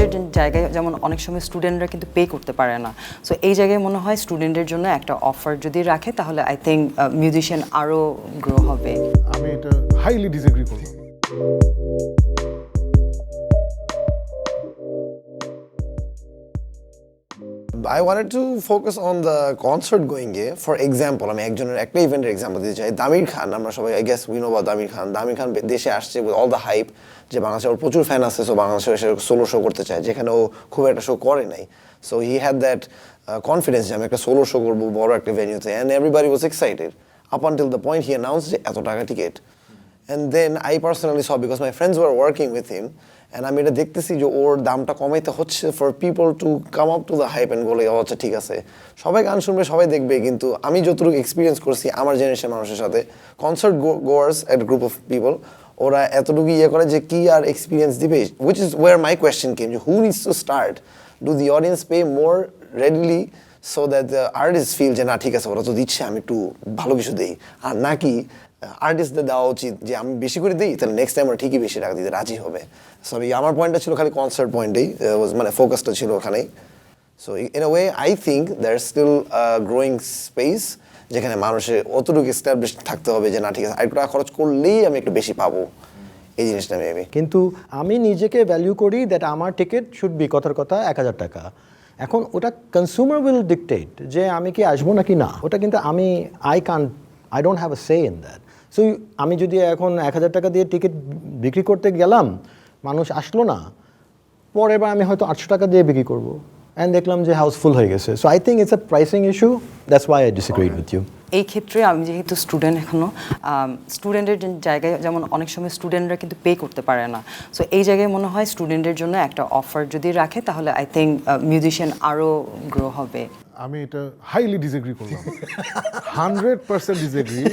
স্টুডেন্টের জায়গায় যেমন অনেক সময় স্টুডেন্টরা কিন্তু পে করতে পারে না, সো এই জায়গায় মনে হয় স্টুডেন্টের জন্য একটা অফার যদি রাখে তাহলে আই থিঙ্ক মিউজিশিয়ান আরও গ্রো হবে। আমি এটা হাইলি ডিসএগ্রি করব। I wanted to focus on the concert going A for example আমি একজনের একটা ইভেন্টের এক্সাম্পল দিতে চাই। দামির খান, আমরা সবাই I guess we know about দামির খান দেশে আসছে with all the hype যে বাংলাদেশে ওর প্রচুর ফ্যান আছে, সো বাংলাদেশে এসে সোলো শো করতে চায়, যেখানে ও খুব একটা শো করে নাই, so he had that confidence যে আমি একটা সোলো শো করবো বড় একটা ভেন্যুতে, and everybody was excited up until the point he announced যে এত টাকা ticket. And then I personally saw, because my friends were working with him, and আমি এটা দেখতেছি যে ওর দামটা কমাইতে হচ্ছে for people to come up to the hype and বলে আচ্ছা ঠিক আছে সবাই গান শুনবে সবাই দেখবে, কিন্তু আমি যতটুকু এক্সপিরিয়েন্স করছি আমার জেনারেশন মানুষের সাথে concert goers at group of people, ওরা এতটুকু ইয়ে করে যে কি আর এক্সপিরিয়েন্স দিবে, which is where my question came, who needs to start? Do the audience pay more readily so that the artists feel যে না ঠিক আছে ওরা তো দিচ্ছে আমি একটু ভালো কিছু দেই, আর নাকি আর্টিস্টদের দেওয়া উচিত যে আমি বেশি করে দিই তাহলে নেক্সট টাইম ওরা ঠিকই বেশি টাকা দিতে রাজি হবে? সো আমার পয়েন্টটা ছিল খালি কনসার্ট পয়েন্টেই, মানে ফোকাসটা ছিল ওখানেই। So in a way I think there still growing space যেখানে মানুষের অতটুকু এস্টাবলিশ থাকতে হবে যে না ঠিক আছে আরেকটু টাকা খরচ করলেই আমি একটু বেশি পাবো, এই জিনিসটা মেবি। কিন্তু আমি নিজেকে ভ্যালু করি দ্যাট আমার টিকিট শুড বি কথার কথা 1,000 টাকা। এখন ওটা কনজিউমার উইল ডিকটেট যে আমি কি আসবো নাকি না, ওটা কিন্তু আমি I don't have a say in that. So আমি যদি এখন 1,000 টাকা দিয়ে টিকিট বিক্রি করতে গেলাম, মানুষ আসলো না, পরের বার আমি হয়তো 800 টাকা দিয়ে বিক্রি করবো, অ্যান্ড দেখলাম যে হাউসফুল হয়ে গেছে। So I think it's a pricing issue, that's why I disagree with you. এই ক্ষেত্রে আমি যেহেতু স্টুডেন্ট এখনও, স্টুডেন্টের জায়গায় যেমন অনেক সময় স্টুডেন্টরা কিন্তু পে করতে পারে না, সো এই জায়গায় মনে হয় স্টুডেন্টের জন্য একটা অফার যদি রাখে তাহলে আই থিঙ্ক মিউজিশিয়ান আরও গ্রো হবে। আমি এটা হাইলি ডিসএগ্রি করলাম, 100% ডিসএগ্রি।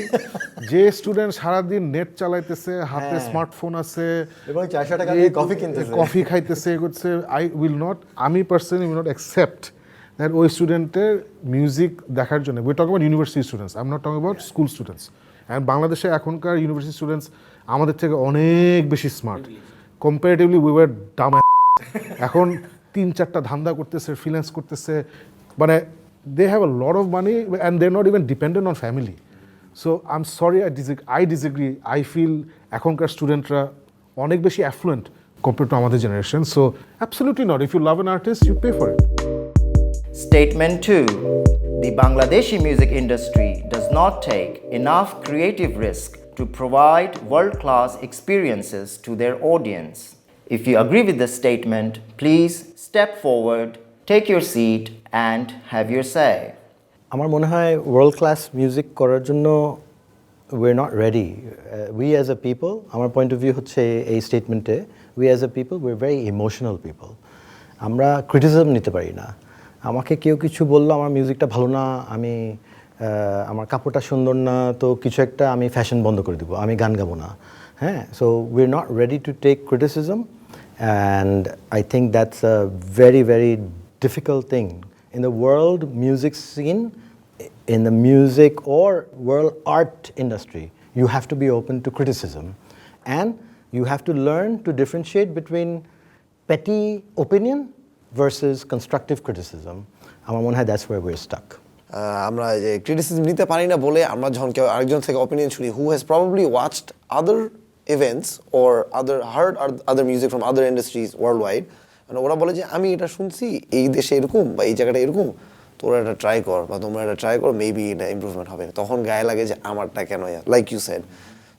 যে স্টুডেন্ট সারাদিন নেট চালাইতেছে, হাতে স্মার্টফোন আছে এবং 400 টাকা দিয়ে কফি কিনতেছে, কফি খাইতেছে, করছে, আমি personally will not accept that ওই স্টুডেন্টের মিউজিক দেখার জন্য। We talk about university students, I am not talking about school students. And বাংলাদেশে এখনকার ইউনিভার্সিটি স্টুডেন্টস আমাদের থেকে অনেক বেশি smart, comparatively we were Dam. এখন 3-4টা ধান্দা করতেছে, ফ্রিল্যান্স করতেছে, মানে they have a lot of money and they're not even dependent on family. So I'm sorry, I disagree. I feel এখনকার স্টুডেন্টরা অনেক বেশি affluent compared to আমাদের generation. So absolutely not. If you love an artist, you pay for it. Statement 2. The Bangladeshi music industry does not take enough creative risk to provide world-class experiences to their audience. If you agree with this statement, please step forward, take your seat and have your say. আমার মনে হয় world class music করার জন্য we are not ready. We as a people, আমার point of view হচ্ছে এই স্টেটমেন্টে, we as a people we are very emotional people. আমরা ক্রিটিসিজম নিতে পারি না। আমাকে কেউ কিছু বললো আমার মিউজিকটা ভালো না, আমি আমার কাপড়টা সুন্দর না, তো কিছু একটা আমি ফ্যাশন বন্ধ করে দেবো, আমি গান গাবো না। হ্যাঁ, so we are not ready to take criticism, and I think that's a very very difficult thing in the world music scene, in the music or world art industry. You have to be open to criticism, and you have to learn to differentiate between petty opinion versus constructive criticism. আমার মনে হয় that's where we're stuck. আমরা যে criticism নিতে পারি না বলে আমরা যখন কেউ আরেকজন থেকে অপিনিয়ন শুনি, who has probably watched other events or heard other music from other industries worldwide, মানে ওরা বলে যে আমি এটা শুনছি এই দেশে এরকম বা এই জায়গাটা এরকম, তোরা এটা ট্রাই কর বা তোমরা এটা ট্রাই করো, মেবি এটা ইমপ্রুভমেন্ট হবে। তখন গায়ে লাগে যে আমারটা কেন, লাইক ইউ সেড।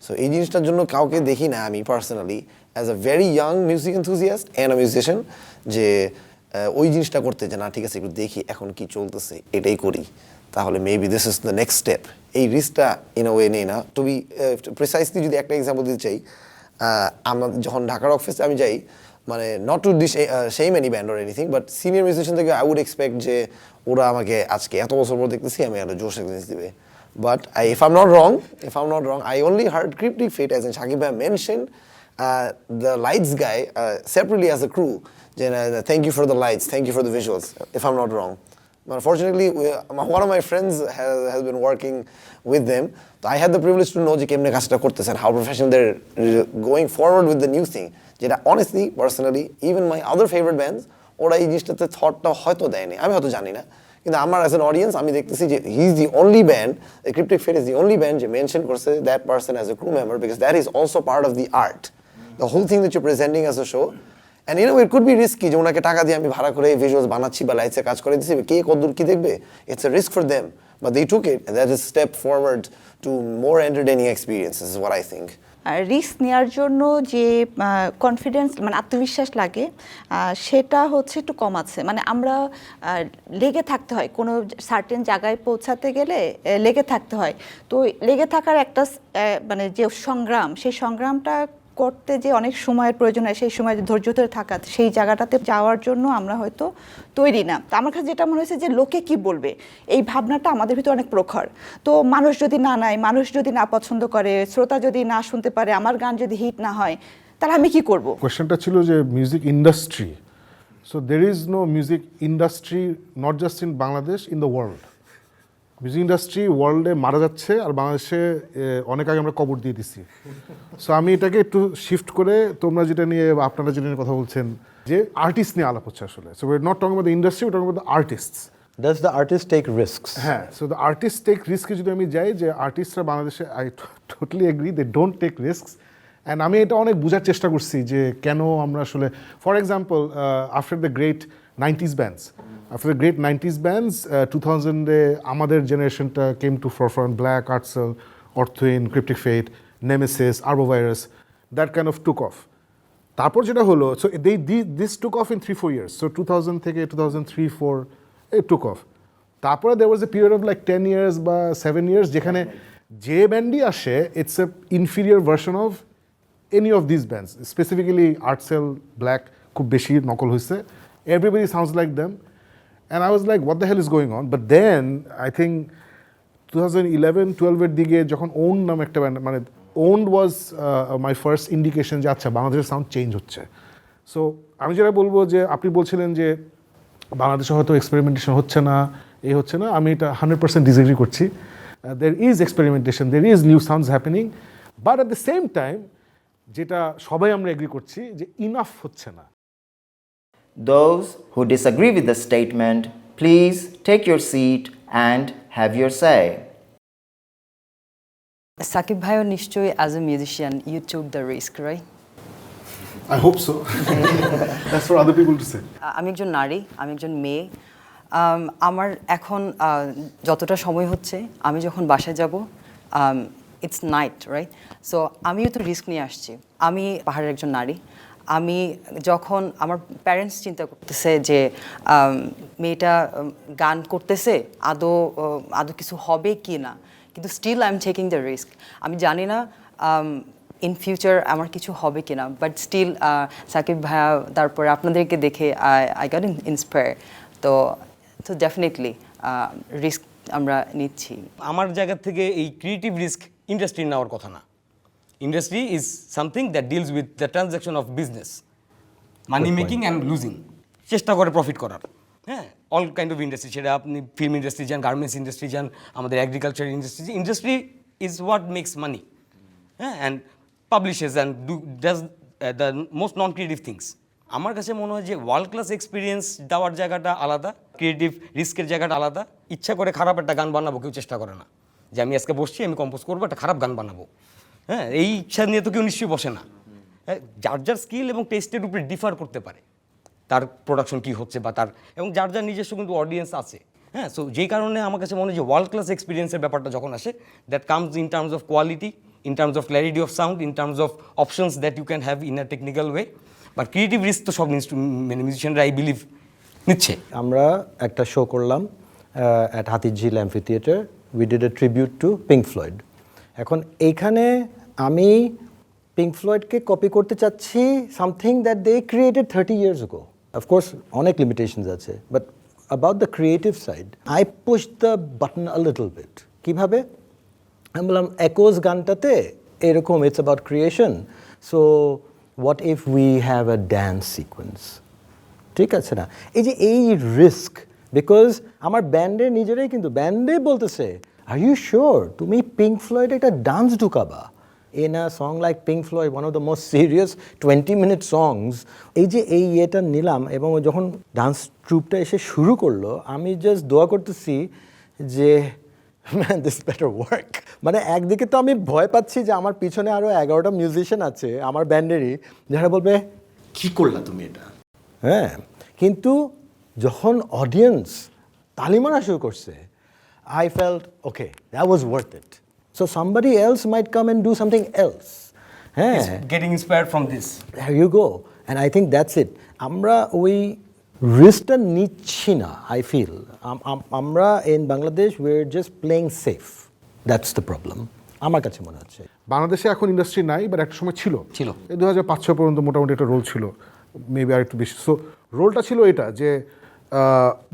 সো এই জিনিসটার জন্য কাউকে দেখি না আমি personally as a very young music enthusiast and a musician যে ওই জিনিসটা করতে, যে না ঠিক আছে একটু দেখি এখন কি চলতেছে এটাই করি, তাহলে maybe this is the next step. এই রিস্কটা ইন আ ওয়ে নেই না। টু বি প্রিসাইসলি যদি একটা এক্সাম্পল দিতে চাই, আমরা যখন ঢাকা রক ফেস্টে আমি যাই, মানে not to shame any band or anything, but senior musician থেকে আই উড এক্সপেক্ট যে ওরা আমাকে আজকে এত বছর পর দেখতেছি আমি একটা জোশ জিনিস দিবে। But if I'm not wrong, I only heard Cryptic Fate as in Shakib bhai mentioned the lights guy separately as a crew. Thank you for the lights, thank you for the visuals, if I'm not wrong. But unfortunately, one of my friends has been working with them. So I had the privilege to know যে কেমনে কাজটা করতেছেন, how professional they're going forward with the new thing. যেটা honestly personally even মাই আদার favourite bands ওরা এই জিনিসটাতে থটটা হয়তো দেয়নি, আমি হয়তো জানি না, কিন্তু আমার অ্যাজ অ্যান অডিয়েন্স আমি দেখতেছি যে he is the only band, Cryptic Fate is the only band যে মেনশন করছে that person as a crew member, because that is also part of the art, the whole thing that you presenting as a show. And you know it could be risky, যে ওনাকে টাকা দিয়ে আমি ভাড়া করে visuals বানাচ্ছি বা লাইটসে কাজ করে দিচ্ছি, কে কতদূর কি দেখবে, it's a risk for them, but they took it, and that is a step forward to more entertaining experiences is what I think. Risk নেওয়ার জন্য যে কনফিডেন্স মানে আত্মবিশ্বাস লাগে সেটা হচ্ছে একটু কম আছে। মানে আমরা লেগে থাকতে হয় কোনো সার্টেন জায়গায় পৌঁছাতে গেলে, লেগে থাকতে হয়। তো লেগে থাকার একটা মানে যে সংগ্রাম, সেই সংগ্রামটা করতে যে অনেক সময়ের প্রয়োজন হয়, সেই সময় ধৈর্য ধরে থাকা, সেই জায়গাটাতে যাওয়ার জন্য আমরা হয়তো তৈরি না। তো আমার কাছে যেটা মনে হয়েছে যে লোকে কি বলবে, এই ভাবনাটা আমাদের ভিতরে অনেক প্রখর। তো মানুষ যদি না নেয়, মানুষ যদি না পছন্দ করে, শ্রোতা যদি না শুনতে পারে, আমার গান যদি হিট না হয়, তাহলে আমি কি করব? কোয়েশ্চেনটা ছিল যে music industry, so there is no music industry not just in Bangladesh, in the world. Music industry ওয়ার্ল্ডে মারা যাচ্ছে, আর বাংলাদেশে অনেক আগে আমরা কবর দিয়ে দিচ্ছি। সো আমি এটাকে একটু শিফট করে তোমরা যেটা নিয়ে বা আপনারা যেটা নিয়ে কথা বলছেন, যে আর্টিস্ট নিয়ে আলাপ হচ্ছে আসলে। So we are not talking about the industry, we are talking about the artists. Does the artist take risks? হ্যাঁ, সো দ্য আর্টিস্ট টেক রিস্কে যদি আমি যাই, যে আর্টিস্টরা বাংলাদেশে, I totally agree, they don't take risks. And আমি এটা অনেক বোঝার চেষ্টা করছি যে কেন আমরা আসলে, for example after the great 90s bands, after the great 90s bands, 2000-এ আমাদের জেনারেশনটা came to forefront, Black, Artcell, Aurthohin, Cryptic Fate, Nemesis, Arbovirus, that kind of took off. তারপর যেটা হলো, so this took off in 3-4 years, so 2000 থেকে 2003-04 it took off. তারপরে there was a period of like 10 years বা 7 years যেখানে যে ব্যান্ডই আসে, it's a inferior version of any of these bands, specifically Artcell, black খুব বেশি নকল হয়েছে, everybody sounds like them. And I was like, what the hell is going on? But then, I think 2011-12 এর দিকে যখন ওন নাম একটা ব্যান্ড, মানে one was my first indication যে আচ্ছা বাংলাদেশের সাউন্ড চেঞ্জ হচ্ছে। সো আমি যেটা বলবো, যে আপনি বলছিলেন যে বাংলাদেশে হয়তো এক্সপেরিমেন্টেশন হচ্ছে না, এই হচ্ছে না, আমি এটা 100% ডিসএগ্রি করছি। There is experimentation, there is new sounds happening, but at the same time যেটা সবাই আমরা এগ্রি করছি যে ইনাফ হচ্ছে না। Those who disagree with the statement, please take your seat and have your say. Sakib ভাইও নিশ্চয়ই as a musician you took the risk, right? I hope so. That's for other people to say. আমি একজন নারী, আমি একজন মেয়ে। আমার এখন যতটা সময় হচ্ছে, আমি যখন বাসায় যাব, ইটস নাইট, রাইট? সো আমিও তো রিস্ক নিয়ে আসছি। আমি পাহাড়ের একজন নারী। আমি যখন আমার প্যারেন্টস চিন্তা করতেছে যে মেয়েটা গান করতেছে, আদৌ কিছু হবে কি না, কিন্তু still I am taking the risk. আমি জানি না ইন ফিউচার আমার কিছু হবে কিনা, বাট স্টিল সাকিব ভাইয়া, তারপরে আপনাদেরকে দেখে আই গট ইন্সপায়ার। তো ডেফিনেটলি রিস্ক আমরা নিচ্ছি। আমার জায়গা থেকে এই ক্রিয়েটিভ রিস্ক ইন্ডাস্ট্রি নেওয়ার কথা না। Industry is something that deals with the transaction of business, money making and losing, চেষ্টা করে প্রফিট করার। হ্যাঁ, অল কাইন্ড অফ ইন্ডাস্ট্রি, সেটা আপনি ফিল্ম ইন্ডাস্ট্রি যান, গার্মেন্টস ইন্ডাস্ট্রি যান, আমাদের agriculture industry, industry is what makes money, হ্যাঁ, and publishes and does the most non creative things. আমার কাছে মনে হয় যে ওয়ার্ল্ড ক্লাস এক্সপিরিয়েন্স দেওয়ার জায়গাটা আলাদা, ক্রিয়েটিভ রিস্কের জায়গাটা আলাদা। ইচ্ছা করে খারাপ একটা গান বানাবো কেউ চেষ্টা করে না, যে আমি আজকে বসছি, আমি কম্পোজ করবো, একটা খারাপ গান বানাবো। হ্যাঁ, এই ইচ্ছা নিয়ে তো কেউ নিশ্চয়ই বসে না। যার যার স্কিল এবং টেস্টের উপরে ডিফার করতে পারে, তার প্রোডাকশন কী হচ্ছে বা তার, এবং যার যার নিজস্ব কিন্তু অডিয়েন্স আছে। হ্যাঁ, সো যেই কারণে আমার কাছে মনে হয় যে ওয়ার্ল্ড ক্লাস এক্সপিরিয়েন্সের ব্যাপারটা যখন আসে, that comes in terms of quality, in terms of clarity of sound, in terms of options that you can have in a technical way. But creative risk তো সব মানে মিউজিশিয়ানরা আই বিলিভ নিচ্ছে। আমরা একটা show করলাম at Hatirjheel amphitheatre, we did a tribute to Pink Floyd. এখন এইখানে আমি পিঙ্ক ফ্লয়েডকে কপি করতে চাচ্ছি something that they created 30 years ago. Of course অনেক লিমিটেশনস আছে, but about the creative side I push the button a little bit. কীভাবে? আমি বললাম একোজ গানটাতে এরকম, it's about creation, so what if we have a dance sequence? ঠিক আছে না? এই যে এই রিস্ক, বিকজ আমার ব্যান্ডে নিজেরাই কিন্তু ব্যান্ডে বলতেছে, আর ইউ শিওর তুমি পিঙ্ক ফ্লয়েড একটা dance ঢুকাবা? in a song like Pink Floyd, one of the most serious 20-minute songs, এই যে এই ইয়েটা নিলাম এবং যখন ডান্স ট্রুপটা এসে শুরু করলো, আমি জাস্ট দোয়া করতেছি যে ম্যান দিস বেটার ওয়ার্ক। মানে একদিকে তো আমি ভয় পাচ্ছি যে আমার পিছনে আরও 11টা মিউজিশিয়ান আছে আমার ব্যান্ডেরই, যারা বলবে কি করলা তুমি এটা, হ্যাঁ। কিন্তু যখন অডিয়েন্স তালি মারা শুরু করছে, I felt, okay, that was worth it. So somebody else might come and do something else. হ্যাঁ, Getting inspired from this. there you go. And I think that's it. আমরা ওই রিস্কটা নিচ্ছি না, I feel. আমরা in Bangladesh, we're just playing safe. That's the problem. আমার কাছে মনে হচ্ছে। বাংলাদেশে এখন ইন্ডাস্ট্রি নাই, বাট একটা সময় ছিল ছিল। এই 2005-06 পর্যন্ত মোটামুটি একটা রোল ছিল, মেবি আর একটু বেশি। সো রোলটা ছিল এটা যে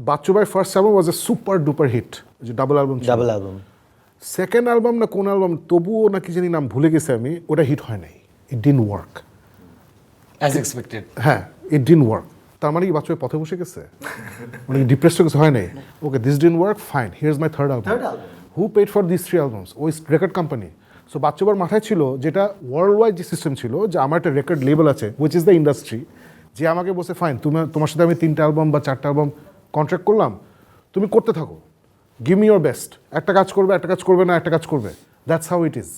বাচ্চু ভাই ফার্স্ট অ্যালবাম ওয়াজ এ সুপার ডুপার হিট, যে double album. Double album, second album না কোন অ্যালবাম, তবুও না কি জানি নাম ভুলে গেছি আমি, ওটা হিট হয় নাই, ইট ডিডন্ট ওয়ার্ক As expected. হ্যাঁ, ইট ডিডন্ট ওয়ার্ক। তার মানে কি বাচ্চু ভাই পথে বসে গেছে, মানে ডিপ্রেসড হয়ে গেছে, হয় নাই, okay this didn't work, fine, here's my third album. Who paid for this 3 albums? ওই রেকর্ড কোম্পানি। সো বাচ্চুবার মাথায় ছিল যেটা ওয়ার্ল্ড ওয়াইড যে সিস্টেম ছিল, যে আমার একটা রেকর্ড লেবেল আছে উইচ ইজ দ্য ইন্ডাস্ট্রি, যে আমাকে বসে ফাইন তোমার সাথে আমি 3টা অ্যালবাম বা 4টা অ্যালবাম কন্ট্রাক্ট করলাম, তুমি করতে থাকো, গিভ মি ইয়োর বেস্ট, একটা কাজ করবে, একটা কাজ করবে না, একটা কাজ করবে, that's how it is.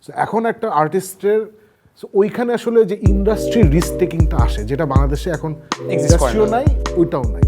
So এখন একটা আর্টিস্টের ওইখানে আসলে যে ইন্ডাস্ট্রি রিস্ক টেকিংটা আসে, যেটা বাংলাদেশে এখন ইন্ডাস্ট্রিও নাই, ওইটাও নাই।